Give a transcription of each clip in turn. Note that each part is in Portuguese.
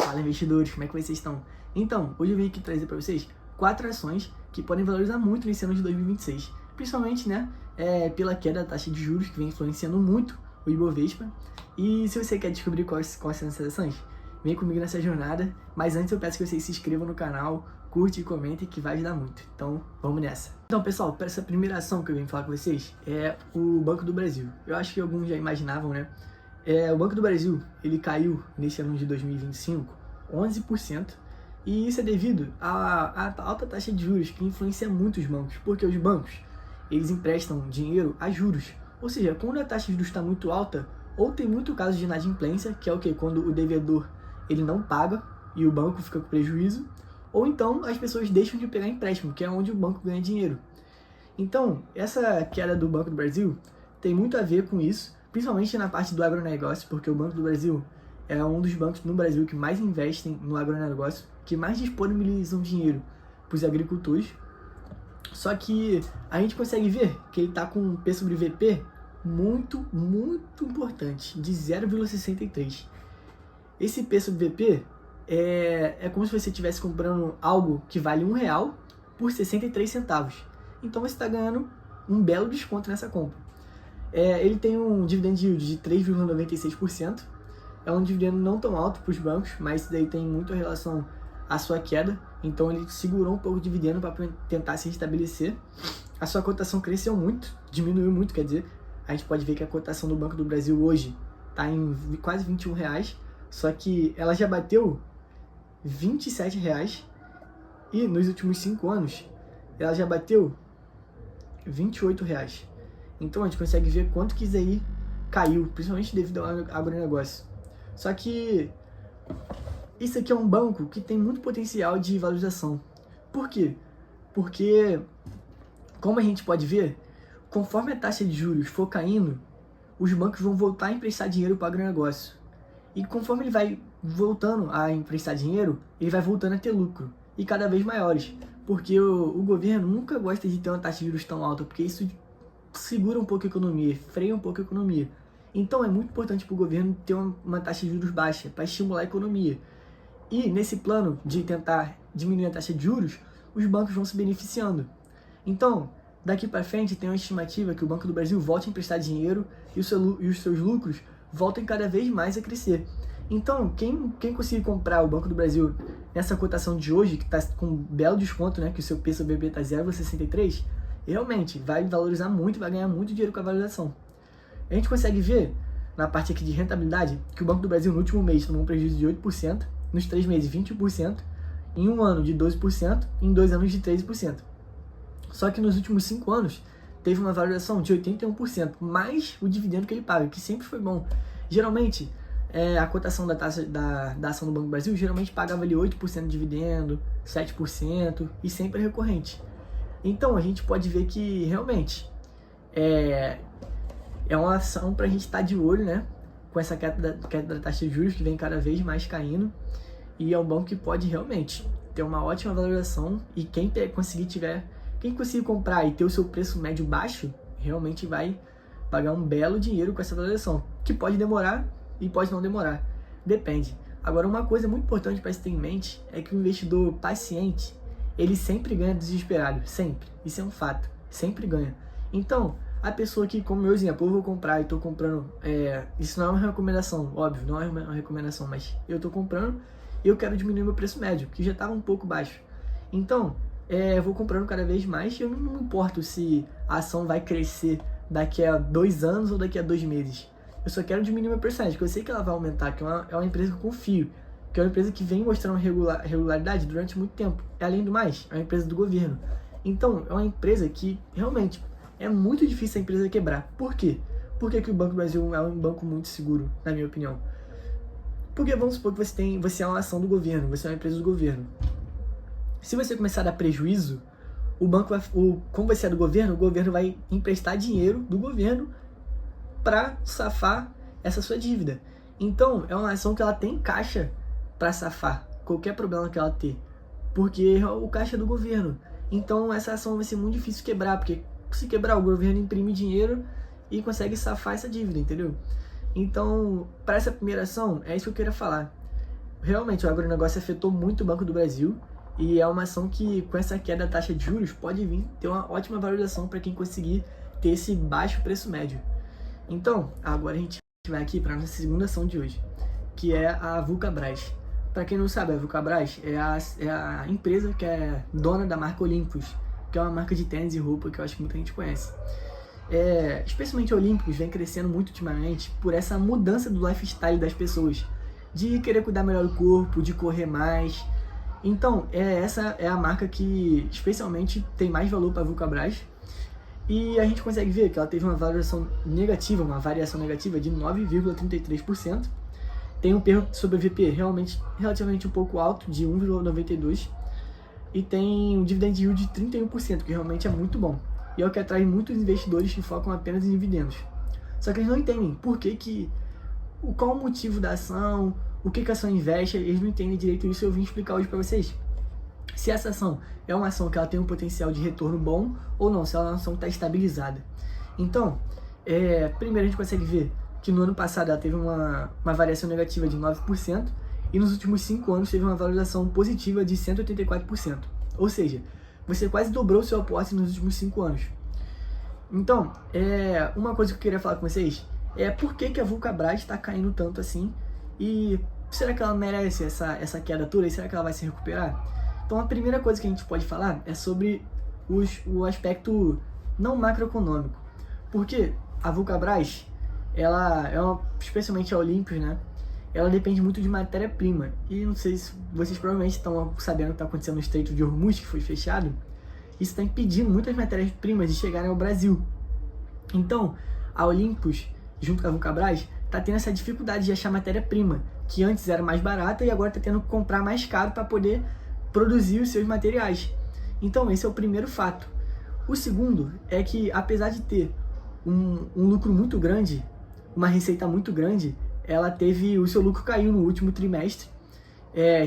Fala, investidores, como é que vocês estão? Então, hoje eu vim aqui trazer para vocês 4 ações que podem valorizar muito nesse ano de 2026, principalmente, né, pela queda da taxa de juros que vem influenciando muito o Ibovespa. E se você quer descobrir quais são essas ações, vem comigo nessa jornada, mas antes eu peço que vocês se inscrevam no canal, curte e comentem que vai ajudar muito. Então, vamos nessa. Então, pessoal, para essa primeira ação que eu vim falar com vocês é o Banco do Brasil. Eu acho que alguns já imaginavam, né? O Banco do Brasil, ele caiu nesse ano de 2025 11%, e isso é devido à alta taxa de juros que influencia muito os bancos, porque os bancos, eles emprestam dinheiro a juros, ou seja, quando a taxa de juros está muito alta, ou tem muito caso de inadimplência, que é o que? Quando o devedor ele não paga e o banco fica com prejuízo, ou então as pessoas deixam de pegar empréstimo, que é onde o banco ganha dinheiro. Então, essa queda do Banco do Brasil tem muito a ver com isso, principalmente na parte do agronegócio, porque o Banco do Brasil é um dos bancos no Brasil que mais investem no agronegócio, que mais disponibilizam dinheiro para os agricultores. Só que a gente consegue ver que ele está com um P sobre VP muito importante, de 0,63. Esse P sobre VP é como se você estivesse comprando algo que vale R$1 por 63 centavos. Então você está ganhando um belo desconto nessa compra. Ele tem um dividend yield de 3,96%. É um dividendo não tão alto para os bancos, mas isso daí tem muito relação à sua queda. Então ele segurou um pouco de dividendo para tentar se restabelecer. A sua cotação cresceu muito, diminuiu muito, quer dizer. A gente pode ver que a cotação do Banco do Brasil hoje está em quase R$21, só que ela já bateu R$27 e nos últimos 5 anos ela já bateu R$28. Então a gente consegue ver quanto que isso aí caiu, principalmente devido ao agronegócio. Só que isso aqui é um banco que tem muito potencial de valorização. Por quê? Porque, como a gente pode ver, conforme a taxa de juros for caindo, os bancos vão voltar a emprestar dinheiro para o agronegócio. E conforme ele vai voltando a emprestar dinheiro, ele vai voltando a ter lucro, e cada vez maiores. Porque o governo nunca gosta de ter uma taxa de juros tão alta, porque isso segura um pouco a economia, freia um pouco a economia. Então é muito importante para o governo ter uma taxa de juros baixa, para estimular a economia. E nesse plano de tentar diminuir a taxa de juros, os bancos vão se beneficiando. Então, daqui para frente tem uma estimativa que o Banco do Brasil volte a emprestar dinheiro e os seus lucros voltem cada vez mais a crescer. Então, quem conseguir comprar o Banco do Brasil nessa cotação de hoje, que está com um belo desconto, né, que o seu P sobre BP está 0,63, realmente vai valorizar muito, vai ganhar muito dinheiro com a valorização. A gente consegue ver, na parte aqui de rentabilidade, que o Banco do Brasil no último mês tomou um prejuízo de 8%, nos 3 meses 21%, em um ano de 12%, em 2 anos de 13%. Só que nos últimos 5 anos, teve uma valorização de 81%, mais o dividendo que ele paga, que sempre foi bom. Geralmente, a cotação da taxa da ação do Banco do Brasil, geralmente pagava ali 8% de dividendo, 7%, e sempre recorrente. Então, a gente pode ver que, realmente, é uma ação para a gente estar de olho, né? Com essa queda da taxa de juros que vem cada vez mais caindo. E é um banco que pode realmente ter uma ótima valorização. E quem conseguir comprar e ter o seu preço médio baixo, realmente vai pagar um belo dinheiro com essa valorização. Que pode demorar e pode não demorar. Depende. Agora, uma coisa muito importante para se ter em mente é que o investidor paciente, ele sempre ganha desesperado. Sempre. Isso é um fato. Sempre ganha. Então, a pessoa que, como meu exemplo, eu vou comprar e estou comprando, isso não é uma recomendação, óbvio, não é uma recomendação, mas eu estou comprando e eu quero diminuir meu preço médio, que já estava um pouco baixo. Então, eu vou comprando cada vez mais e eu não me importo se a ação vai crescer daqui a 2 anos ou daqui a 2 meses. Eu só quero diminuir meu preço médio, porque eu sei que ela vai aumentar, que é uma empresa que eu confio, que é uma empresa que vem mostrando regularidade durante muito tempo. E, além do mais, é uma empresa do governo. Então, é uma empresa que realmente é muito difícil a empresa quebrar. Por quê? Porque que o Banco do Brasil é um banco muito seguro, na minha opinião. Porque vamos supor que você é uma ação do governo, você é uma empresa do governo. Se você começar a dar prejuízo, como você é do governo, o governo vai emprestar dinheiro do governo para safar essa sua dívida. Então, é uma ação que ela tem caixa para safar qualquer problema que ela ter. Porque o caixa é do governo. Então, essa ação vai ser muito difícil quebrar, porque se quebrar, o governo imprime dinheiro e consegue safar essa dívida, entendeu? Então, para essa primeira ação, é isso que eu queria falar. realmente o agronegócio afetou muito o Banco do Brasil e é uma ação que, com essa queda da taxa de juros, pode vir ter uma ótima valorização para quem conseguir ter esse baixo preço médio. Então, agora a gente vai aqui para a nossa segunda ação de hoje, que é a Vulcabras. Para quem não sabe, a Vulcabras é a empresa que é dona da marca Olympus, que é uma marca de tênis e roupa que eu acho que muita gente conhece. Especialmente a Olympus vem crescendo muito ultimamente por essa mudança do lifestyle das pessoas, de querer cuidar melhor do corpo, de correr mais. Então, essa é a marca que especialmente tem mais valor para a Vulcabras. E a gente consegue ver que ela teve uma variação negativa de 9,33%. Tem um perro sobre VP relativamente um pouco alto, de 1,92%. E tem um dividend yield de 31%, que realmente é muito bom. E é o que atrai muitos investidores que focam apenas em dividendos. Só que eles não entendem qual o motivo da ação, o que a ação investe, eles não entendem direito isso e eu vim explicar hoje para vocês. Se essa ação é uma ação que ela tem um potencial de retorno bom ou não, se ela é uma ação que está estabilizada. Então, primeiro a gente consegue ver que no ano passado ela teve uma variação negativa de 9% e nos últimos 5 anos teve uma valorização positiva de 184%. Ou seja, você quase dobrou o seu aporte nos últimos 5 anos. Então, uma coisa que eu queria falar com vocês é por que a Vulcabras está caindo tanto assim e será que ela merece essa queda toda e será que ela vai se recuperar? Então, a primeira coisa que a gente pode falar é sobre o aspecto não macroeconômico. Porque a Vulcabras, especialmente a Olympus, né? Ela depende muito de matéria-prima. E não sei se vocês provavelmente estão sabendo o que está acontecendo no Estreito de Hormuz, que foi fechado. Isso está impedindo muitas matérias-primas de chegarem ao Brasil. Então, a Olympus, junto com a Vulcabras, está tendo essa dificuldade de achar matéria-prima, que antes era mais barata e agora está tendo que comprar mais caro para poder produzir os seus materiais. Então, esse é o primeiro fato. O segundo é que, apesar de ter um lucro muito grande, uma receita muito grande, o seu lucro caiu no último trimestre,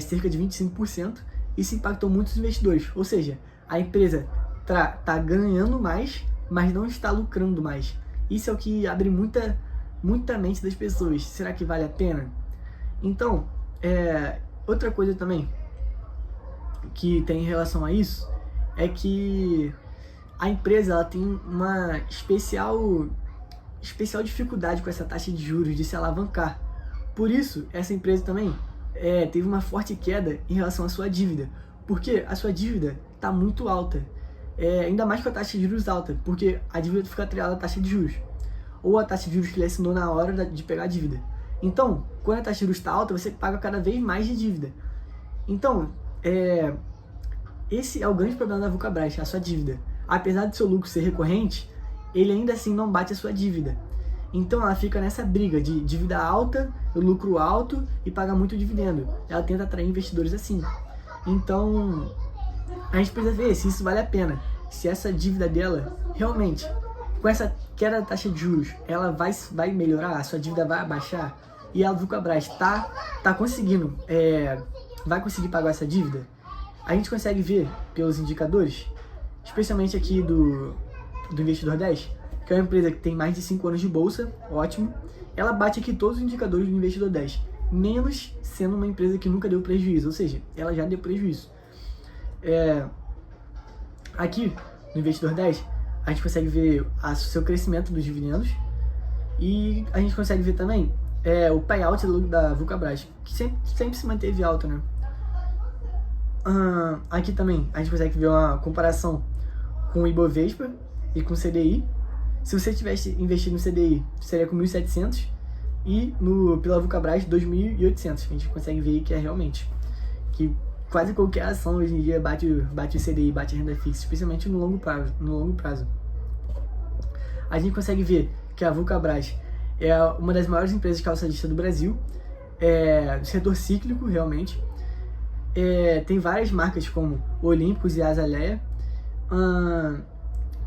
cerca de 25%, e isso impactou muitos investidores. Ou seja, a empresa está ganhando mais, mas não está lucrando mais. Isso é o que abre muita mente das pessoas. Será que vale a pena? Então, outra coisa também que tem em relação a isso é que a empresa ela tem uma especial dificuldade com essa taxa de juros de se alavancar. Por isso, essa empresa também teve uma forte queda em relação à sua dívida, porque a sua dívida está muito alta, ainda mais com a taxa de juros alta, porque a dívida fica atrelada à taxa de juros, ou a taxa de juros que ele assinou na hora de pegar a dívida. Então, quando a taxa de juros está alta, você paga cada vez mais de dívida. Então, esse é o grande problema da Vulcabras, a sua dívida. Apesar do seu lucro ser recorrente, ele ainda assim não bate a sua dívida. Então ela fica nessa briga de dívida alta, lucro alto e paga muito dividendo. Ela tenta atrair investidores assim. Então a gente precisa ver se isso vale a pena. Se essa dívida dela realmente, com essa queda da taxa de juros, ela vai melhorar, a sua dívida vai abaixar e a Vulcabras tá conseguindo, vai conseguir pagar essa dívida. A gente consegue ver pelos indicadores, especialmente aqui do Investidor 10, que é uma empresa que tem mais de 5 anos de bolsa, ótimo. Ela bate aqui todos os indicadores do Investidor 10, menos sendo uma empresa que nunca deu prejuízo, ou seja, ela já deu prejuízo. Aqui no Investidor 10, a gente consegue ver o seu crescimento dos dividendos e a gente consegue ver também o payout da Vulcabras, que sempre se manteve alta, né? Aqui também a gente consegue ver uma comparação com o Ibovespa e com o CDI. Se você tivesse investido no CDI, seria com 1.700 e pela Vulcabras 2.800. A gente consegue ver que realmente que quase qualquer ação hoje em dia bate o CDI, bate a renda fixa, especialmente no longo prazo. A gente consegue ver que a Vulcabras é uma das maiores empresas calçadistas do Brasil, do setor cíclico realmente. Tem várias marcas como Olympus e Azaleia.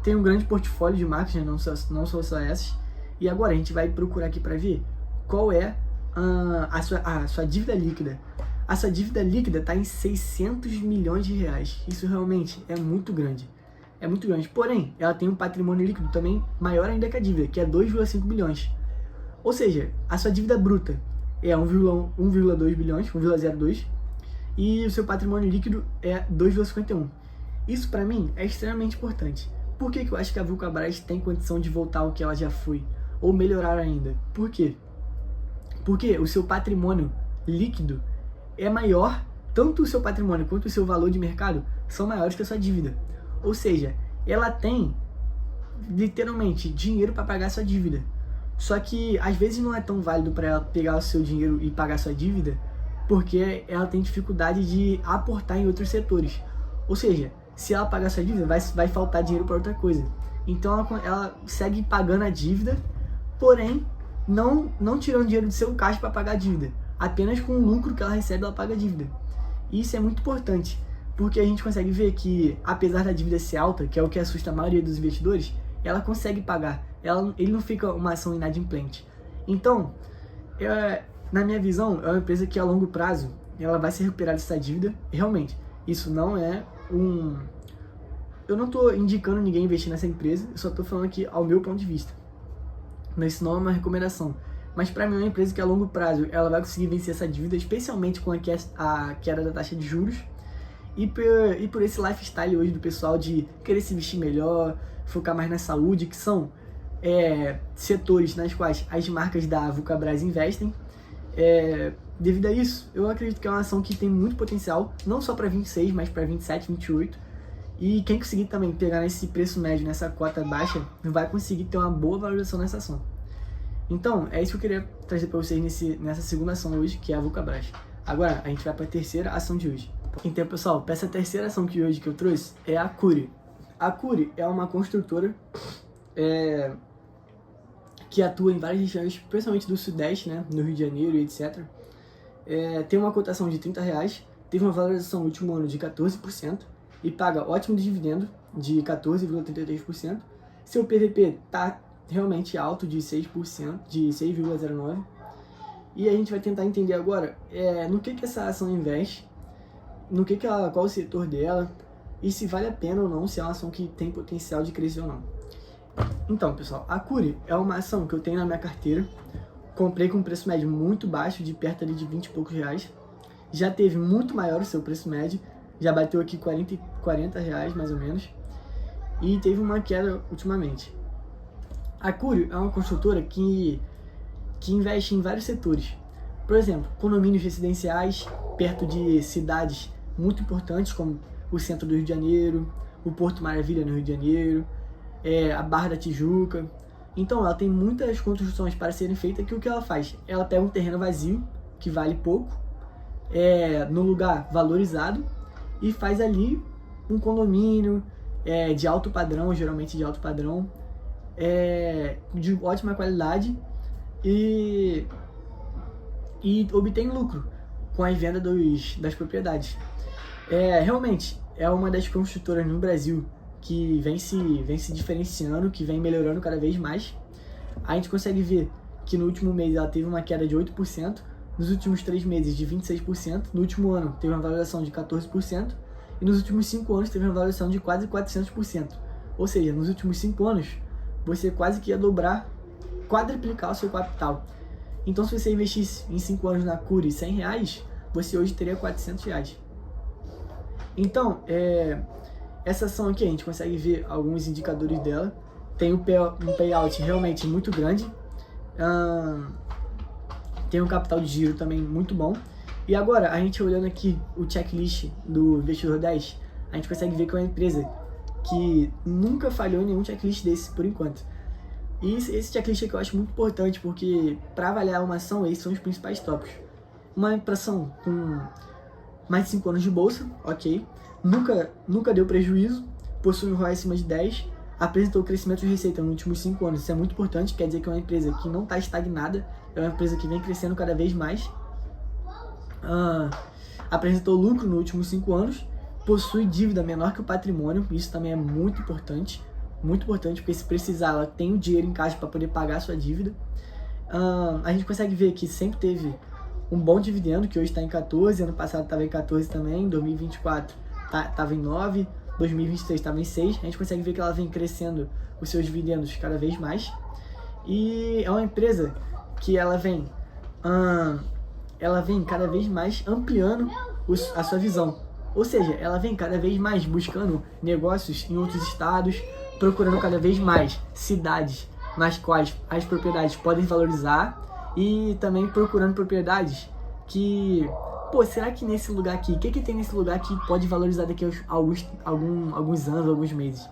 Tem um grande portfólio de marcas, né? não só essas. E agora a gente vai procurar aqui para ver qual é a sua dívida líquida. A sua dívida líquida está em 600 milhões de reais. Isso realmente é muito grande. É muito grande. Porém, ela tem um patrimônio líquido também maior ainda que a dívida, que é 2,5 bilhões. Ou seja, a sua dívida bruta é 1,2 bilhões, 1,02, e o seu patrimônio líquido é 2,51. Isso para mim é extremamente importante. Por que eu acho que a Vulcabras tem condição de voltar ao que ela já foi, ou melhorar ainda? Por quê? Porque o seu patrimônio líquido é maior, tanto o seu patrimônio quanto o seu valor de mercado são maiores que a sua dívida. Ou seja, ela tem literalmente dinheiro para pagar a sua dívida. Só que às vezes não é tão válido para ela pegar o seu dinheiro e pagar a sua dívida, porque ela tem dificuldade de aportar em outros setores. Ou seja, se ela pagar a sua dívida, vai faltar dinheiro para outra coisa. Então ela segue pagando a dívida, porém não tirando dinheiro do seu caixa para pagar a dívida. Apenas com o lucro que ela recebe, ela paga a dívida. E isso é muito importante, porque a gente consegue ver que, apesar da dívida ser alta, que é o que assusta a maioria dos investidores, ela consegue pagar. Ele não fica uma ação inadimplente. Então, na minha visão, é uma empresa que a longo prazo ela vai se recuperar dessa dívida. Realmente, isso não é eu não estou indicando ninguém investir nessa empresa, eu só estou falando aqui ao meu ponto de vista. Mas isso não é uma recomendação. Mas para mim é uma empresa que a longo prazo ela vai conseguir vencer essa dívida, especialmente com a queda da taxa de juros. E por esse lifestyle hoje do pessoal de querer se vestir melhor, focar mais na saúde, que são setores nas quais as marcas da Vulcabras investem. Devido a isso, eu acredito que é uma ação que tem muito potencial, não só para 26, mas para 27, 28. E quem conseguir também pegar nesse preço médio, nessa cota baixa, vai conseguir ter uma boa valorização nessa ação. Então, é isso que eu queria trazer para vocês nessa segunda ação hoje, que é a Vulcabras. Agora, a gente vai para a terceira ação de hoje. Então, pessoal, essa terceira ação que hoje que eu trouxe é a Cury. A Cury é uma construtora que atua em várias regiões, principalmente do Sudeste, né, no Rio de Janeiro e etc. Tem uma cotação de R$30, teve uma valorização no último ano de 14% e paga ótimo dividendo de 14,33%. Seu PVP está realmente alto, de 6%, de 6,09%. E a gente vai tentar entender agora no que essa ação investe, qual o setor dela e se vale a pena ou não, se é uma ação que tem potencial de crescer ou não. Então, pessoal, a Cury é uma ação que eu tenho na minha carteira. Comprei com um preço médio muito baixo, de perto ali de 20 e poucos reais. Já teve muito maior o seu preço médio, já bateu aqui R$40 mais ou menos. E teve uma queda ultimamente. A Cury é uma construtora que investe em vários setores. Por exemplo, condomínios residenciais perto de cidades muito importantes, como o centro do Rio de Janeiro, o Porto Maravilha no Rio de Janeiro, a Barra da Tijuca. Então ela tem muitas construções para serem feitas, que o que ela faz? Ela pega um terreno vazio, que vale pouco, no lugar valorizado, e faz ali um condomínio de alto padrão, geralmente de alto padrão, de ótima qualidade, e obtém lucro com a venda das propriedades. Realmente é uma das construtoras no Brasil que vem se diferenciando, que vem melhorando cada vez mais. A gente consegue ver que no último mês ela teve uma queda de 8%, nos últimos 3 meses de 26%, no último ano teve uma valorização de 14%, e nos últimos 5 anos teve uma valorização de quase 400%. Ou seja, nos últimos 5 anos, você quase que ia quadruplicar o seu capital. Então, se você investisse em 5 anos na Cury R$100, você hoje teria R$400. Então, essa ação aqui a gente consegue ver alguns indicadores dela. Tem um payout realmente muito grande. Tem um capital de giro também muito bom. E agora, a gente olhando aqui o checklist do Investidor 10, a gente consegue ver que é uma empresa que nunca falhou em nenhum checklist desse por enquanto. E esse checklist aqui eu acho muito importante, porque para avaliar uma ação, esses são os principais tópicos. Uma ação com mais de 5 anos de bolsa, ok. Nunca deu prejuízo, possui um ROI acima de 10, apresentou crescimento de receita nos últimos 5 anos. Isso é muito importante, quer dizer que é uma empresa que não está estagnada, é uma empresa que vem crescendo cada vez mais. Apresentou lucro nos últimos 5 anos, possui dívida menor que o patrimônio, isso também é muito importante, porque se precisar, ela tem o dinheiro em caixa para poder pagar a sua dívida. A gente consegue ver que sempre teve um bom dividendo, que hoje está em 14, ano passado estava em 14 também, em 2024 estava em 9, 2023 estava em 6. A gente consegue ver que ela vem crescendo os seus dividendos cada vez mais. E é uma empresa que ela vem ela vem cada vez mais ampliando a sua visão. Ou seja, ela vem cada vez mais buscando negócios em outros estados, procurando cada vez mais cidades nas quais as propriedades podem valorizar e também procurando propriedades que, pô, será que nesse lugar aqui, o que tem nesse lugar que pode valorizar daqui a alguns anos, alguns meses?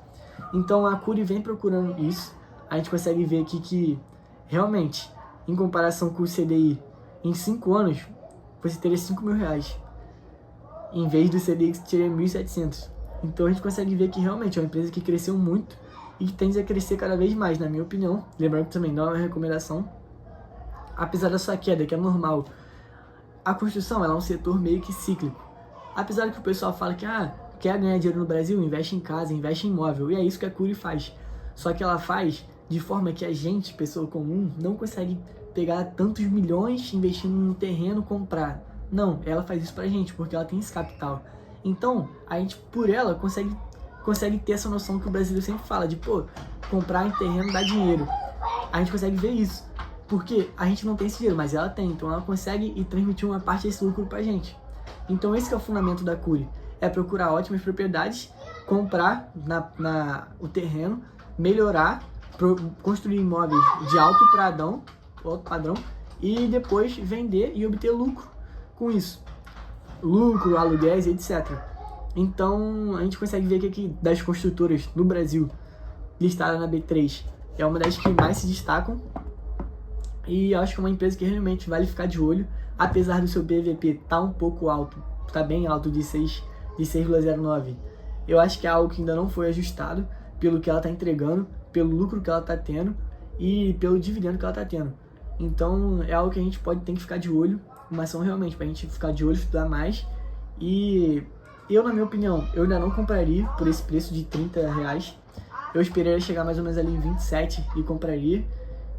Então a Cury vem procurando isso. A gente consegue ver aqui que realmente, em comparação com o CDI, em 5 anos, você teria R$5.000, em vez do CDI que teria 1.700. Então a gente consegue ver que realmente é uma empresa que cresceu muito e que tende a crescer cada vez mais, na minha opinião. Lembrando que também não é uma recomendação. Apesar da sua queda, que é normal, a construção ela é um setor meio que cíclico. Apesar que o pessoal fala que quer ganhar dinheiro no Brasil, investe em casa, investe em imóvel. E é isso que a Cury faz. Só que ela faz de forma que a gente, pessoa comum, não consegue pegar tantos milhões investindo num terreno, comprar. Não, ela faz isso pra gente, porque ela tem esse capital. Então, a gente, por ela, consegue ter essa noção que o brasileiro sempre fala, de, pô, comprar em terreno dá dinheiro. A gente consegue ver isso, porque a gente não tem esse dinheiro, mas ela tem. Então, ela consegue e transmitir uma parte desse lucro pra gente. Então, esse que é o fundamento da Cury. É procurar ótimas propriedades, comprar o terreno, melhorar, construir imóveis de alto padrão e depois vender e obter lucro com isso. Lucro, aluguéis, etc. Então, a gente consegue ver que aqui das construtoras no Brasil, listada na B3, é uma das que mais se destacam. E acho que é uma empresa que realmente vale ficar de olho, apesar do seu PVP tá um pouco alto, tá bem alto de 6,09. Eu acho que é algo que ainda não foi ajustado pelo que ela tá entregando, pelo lucro que ela tá tendo e pelo dividendo que ela tá tendo. Então, é algo que a gente tem que ficar de olho, uma ação realmente pra gente ficar de olho, estudar mais. E eu, na minha opinião, eu ainda não compraria por esse preço de R$30. Eu esperaria chegar mais ou menos ali em 27 e compraria,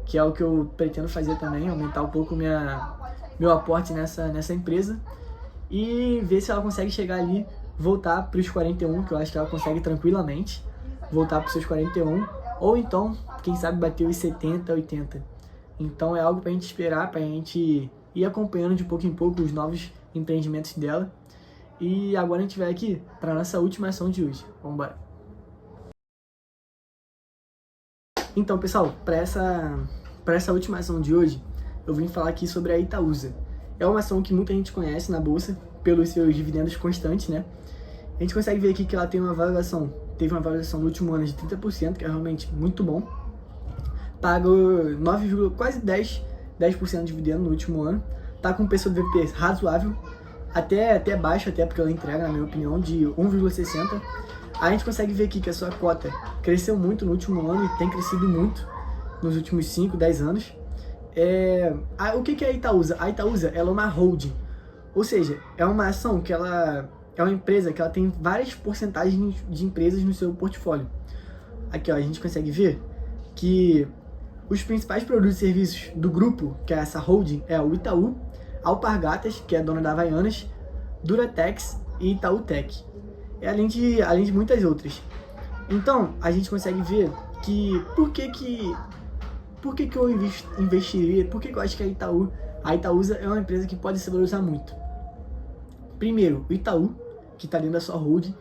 que é o que eu pretendo fazer também, aumentar um pouco meu aporte nessa empresa e ver se ela consegue chegar ali, voltar para os 41, que eu acho que ela consegue tranquilamente, voltar para os seus 41, ou então, quem sabe, bater os 70, 80. Então é algo para a gente esperar, para a gente ir acompanhando de pouco em pouco os novos empreendimentos dela. E agora a gente vai aqui para a nossa última ação de hoje. Vamos embora. Então, pessoal, para essa última ação de hoje, eu vim falar aqui sobre a Itaúsa. É uma ação que muita gente conhece na bolsa pelos seus dividendos constantes, né? A gente consegue ver aqui que ela teve uma valorização no último ano de 30%, que é realmente muito bom. Pagou quase 10% de dividendo no último ano. Tá com um preço do VP razoável, até baixo, até porque ela entrega, na minha opinião, de 1,60. A gente consegue ver aqui que a sua cota cresceu muito no último ano e tem crescido muito nos últimos 5, 10 anos. O que é a Itaúsa? A Itaúsa ela é uma holding, ou seja, é uma ação que ela é uma empresa que ela tem várias porcentagens de empresas no seu portfólio. Aqui, ó, a gente consegue ver que os principais produtos e serviços do grupo, que é essa holding, é o Itaú, Alpargatas, que é dona da Havaianas, Duratex e Itautec, além de muitas outras. Então, a gente consegue ver que por que eu investiria, por que eu acho que a Itaúsa é uma empresa que pode se valorizar muito. Primeiro, o Itaú, que está dentro da sua holding,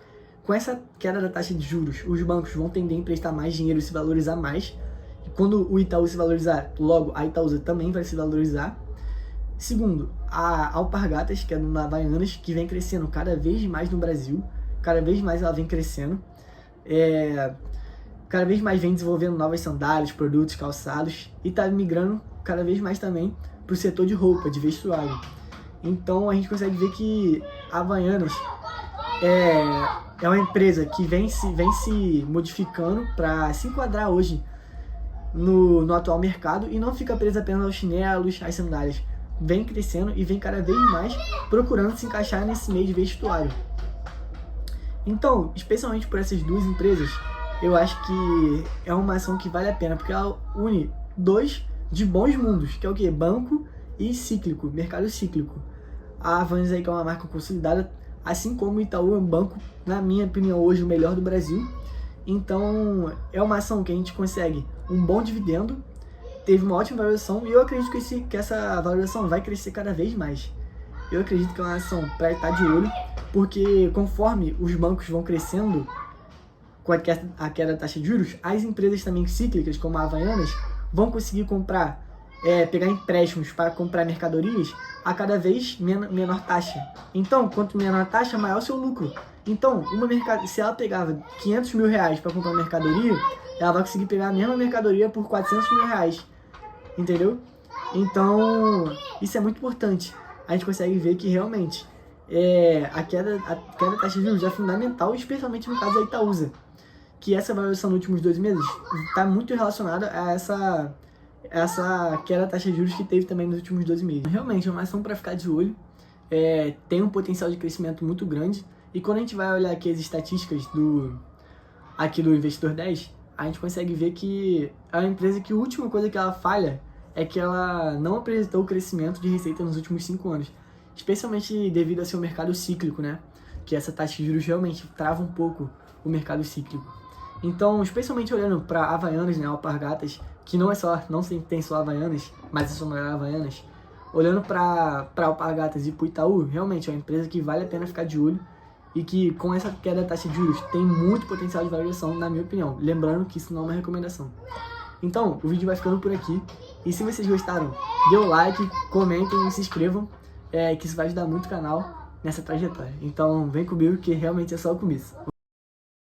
com essa queda da taxa de juros, os bancos vão tender a emprestar mais dinheiro e se valorizar mais. E quando o Itaú se valorizar, logo a Itaúsa também vai se valorizar. Segundo, a Alpargatas, que é dona da Havaianas, que vem crescendo cada vez mais no Brasil, cada vez mais ela vem crescendo. Cada vez mais vem desenvolvendo novas sandálias, produtos, calçados e está migrando cada vez mais também para o setor de roupa, de vestuário. Então a gente consegue ver que a Havaianas é uma empresa que vem se modificando para se enquadrar hoje no atual mercado e não fica presa apenas aos chinelos, às sandálias. Vem crescendo e vem cada vez mais procurando se encaixar nesse meio de vestuário. Então, especialmente por essas duas empresas, eu acho que é uma ação que vale a pena, porque ela une dois de bons mundos, que é o quê? Banco e cíclico, mercado cíclico. A Havaianas aí, que é uma marca consolidada, assim como o Itaú é um banco, na minha opinião, hoje o melhor do Brasil. Então, é uma ação que a gente consegue um bom dividendo, teve uma ótima valorização e eu acredito que essa valorização vai crescer cada vez mais. eu acredito que é uma ação para estar de olho, porque conforme os bancos vão crescendo com a queda da taxa de juros, as empresas também cíclicas, como a Havaianas, vão conseguir pegar empréstimos para comprar mercadorias a cada vez menor taxa. Então, quanto menor a taxa, maior o seu lucro. Então, se ela pegava 500 mil reais para comprar uma mercadoria, ela vai conseguir pegar a mesma mercadoria por 400 mil reais. Entendeu? Então, isso é muito importante. A gente consegue ver que realmente a queda da taxa de juros é fundamental, especialmente no caso da Itaúsa, que essa valorização nos últimos 2 meses está muito relacionada a essa queda da taxa de juros que teve também nos últimos 12 meses. Realmente é uma ação para ficar de olho, tem um potencial de crescimento muito grande, e quando a gente vai olhar aqui as estatísticas aqui do Investidor 10, a gente consegue ver que é uma empresa que a última coisa que ela falha é que ela não apresentou o crescimento de receita nos últimos 5 anos, especialmente devido a seu mercado cíclico, né? Que essa taxa de juros realmente trava um pouco o mercado cíclico. Então, especialmente olhando para Havaianas, né, Alpargatas, que não tem só Havaianas, mas é só maior Havaianas, olhando para Alpargatas e para o Itaú, realmente é uma empresa que vale a pena ficar de olho e que com essa queda da taxa de juros tem muito potencial de valorização, na minha opinião. Lembrando que isso não é uma recomendação. Então, o vídeo vai ficando por aqui. E se vocês gostaram, dê o like, comentem e se inscrevam, que isso vai ajudar muito o canal nessa trajetória. Então, vem comigo que realmente é só o começo.